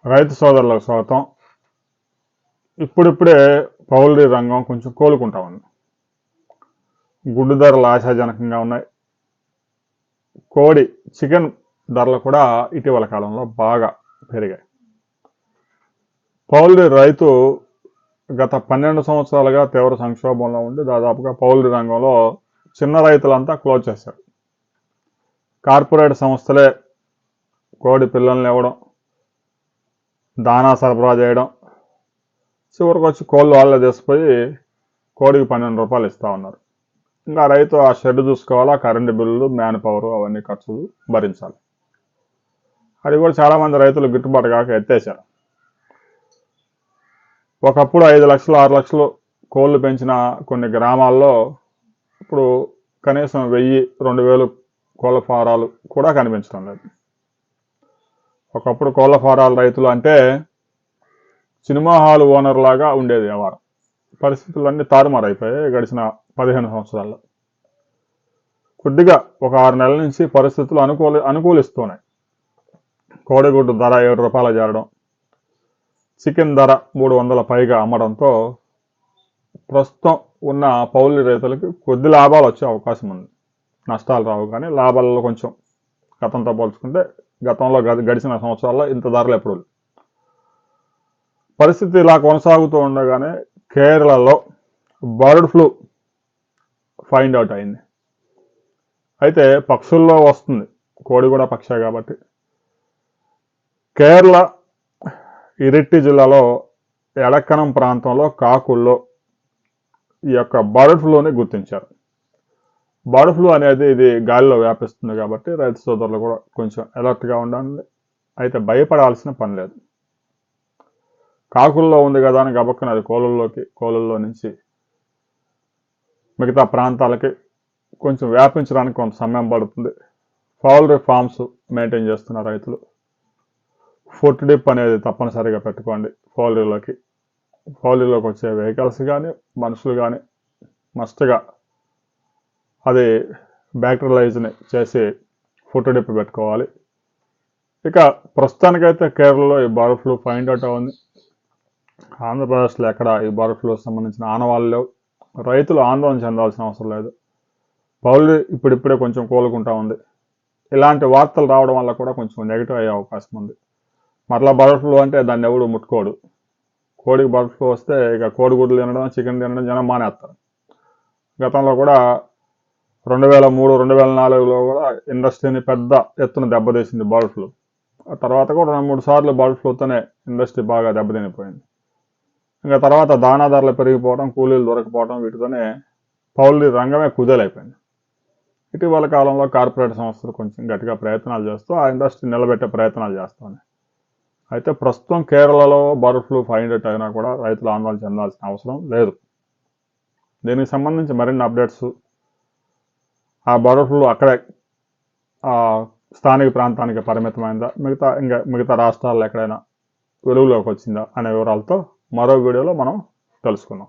రైతు సోదరులకు స్వాగతం. ఇప్పుడిప్పుడే పౌల్ట్రీ రంగం కొంచెం కోలుకుంటా ఉంది. గుడ్డు ధరలు ఆశాజనకంగా ఉన్నాయి. కోడి చికెన్ ధరలు కూడా ఇటీవల కాలంలో బాగా పెరిగాయి. పౌల్ట్రీ రైతు గత 12 సంవత్సరాలుగా తీవ్ర సంక్షోభంలో ఉండి దాదాపుగా పౌల్ట్రీ రంగంలో చిన్న రైతులంతా క్లోజ్ చేశారు. కార్పొరేట్ సంస్థలే కోడి పిల్లల్ని ఇవ్వడం, దానా సరఫరా చేయడం, చివరికి వచ్చి కోళ్ళు వాళ్ళే తీసిపోయి కోడికి 12 రూపాయలు ఇస్తూ ఉన్నారు. ఇంకా రైతు ఆ షెడ్ చూసుకోవాలా, కరెంటు బిల్లులు, మ్యాన్ పవర్ అవన్నీ ఖర్చులు భరించాలి. అది కూడా చాలామంది రైతులు గిట్టుబాటు కాక ఎత్తేసారు. ఒకప్పుడు 5 లక్షలు 6 లక్షలు కోళ్ళు పెంచిన కొన్ని గ్రామాల్లో ఇప్పుడు కనీసం 1000-2000 కోళ్ళ ఫారాలు కూడా కనిపించడం లేదు. ఒకప్పుడు కోళ్ళ ఫారాల రైతులు అంటే సినిమా హాల్ ఓనర్ లాగా ఉండేది వ్యవహారం. పరిస్థితులన్నీ తారుమారైపోయాయి గడిచిన 15 సంవత్సరాల్లో. కొద్దిగా ఒక 6 నెలల నుంచి పరిస్థితులు అనుకూలిస్తున్నాయి. కోడిగుడ్డు ధర 7 రూపాయలు చేరడం, చికెన్ ధర 300 పైగా అమ్మడంతో ప్రస్తుతం ఉన్న పౌల్ట్రీ రైతులకి కొద్ది లాభాలు వచ్చే అవకాశం ఉంది. నష్టాలు రావు, కానీ లాభాలలో కొంచెం గతంతో పోల్చుకుంటే గతంలో గడిచిన సంవత్సరాల్లో ఇంత ధరలు ఎప్పుడు. పరిస్థితి ఇలా కొనసాగుతూ ఉండగానే కేరళలో బర్డ్ ఫ్లూ ఫైండ్ అవుట్ అయింది. అయితే పక్షుల్లో వస్తుంది, కోడి కూడా పక్షే కాబట్టి. కేరళ ఇరిట్టి జిల్లాలో ఎడక్కనం ప్రాంతంలో కాకుల్లో ఈ యొక్క బర్డ్ ఫ్లూని గుర్తించారు. బర్డ్ ఫ్లూ అనేది ఇది గాలిలో వ్యాపిస్తుంది కాబట్టి రైతు సోదరులు కూడా కొంచెం అలర్ట్గా ఉండాలి. అయితే భయపడాల్సిన పని లేదు. కాకుల్లో ఉంది కదా అని గబక్కున అది కోళ్ళల్లో నుంచి మిగతా ప్రాంతాలకి కొంచెం వ్యాపించడానికి కొంత సమయం పడుతుంది. పౌల్ట్రీ ఫార్మ్స్ మెయింటైన్ చేస్తున్న రైతులు ఫుట్ డిప్ అనేది తప్పనిసరిగా పెట్టుకోండి. పౌల్ట్రీలోకి వచ్చే వెహికల్స్ కానీ మనుషులు కానీ మస్ట్గా అది బ్యాక్టీరియలైజ్ని చేసి ఫుట్ డిప్ పెట్టుకోవాలి. ఇక ప్రస్తుతానికైతే కేరళలో ఈ బర్డ్ ఫ్లూ ఫైండ్ అవుట్ ఉంది. ఆంధ్రప్రదేశ్లో ఎక్కడ ఈ బర్డ్ ఫ్లూకి సంబంధించిన ఆనవాళ్ళు లేవు. రైతులు ఆందోళన చెందాల్సిన అవసరం లేదు. పౌల్ట్రీ ఇప్పుడిప్పుడే కొంచెం కోలుకుంటా ఉంది. ఇలాంటి వార్తలు రావడం వల్ల కూడా కొంచెం నెగిటివ్ అయ్యే అవకాశం ఉంది. మరలా బర్డ్ ఫ్లూ అంటే దాన్ని ఎవడు ముట్టుకోడు. కోడికి బర్డ్ ఫ్లూ వస్తే ఇక కోడిగుడ్లు తినడం, చికెన్ తినడం జనం మానేస్తారు. గతంలో కూడా 2003-2004లో కూడా ఇండస్ట్రీని పెద్ద ఎత్తున దెబ్బతీసింది బర్డ్ ఫ్లూ. ఆ తర్వాత కూడా 2-3 సార్లు బర్డ్ ఫ్లూతోనే ఇండస్ట్రీ బాగా దెబ్బతినిపోయింది. ఇంకా తర్వాత దానా ధరలు పెరిగిపోవడం, కూలీలు దొరకపోవడం, వీటితోనే పౌల్ట్రీ రంగమే కుదేలైపోయింది. ఇటీవల కాలంలో కార్పొరేట్ సంస్థలు కొంచెం గట్టిగా ప్రయత్నాలు చేస్తూ ఆ ఇండస్ట్రీ నిలబెట్టే ప్రయత్నాలు చేస్తున్నాయి. అయితే ప్రస్తుతం కేరళలో బర్డ్ ఫ్లూ ఫైండ్ అవుట్ అయినా కూడా రైతులు ఆందోళన చెందాల్సిన అవసరం లేదు. దీనికి సంబంధించి మరిన్ని అప్డేట్స్, ఆ బర్డ్ ఫ్లూ అక్కడే స్థానిక ప్రాంతానికి పరిమితమైందా, మిగతా రాష్ట్రాల్లో ఎక్కడైనా వెలుగులోకి వచ్చిందా అనే వివరాలతో మరో వీడియోలో మనం తెలుసుకుందాం.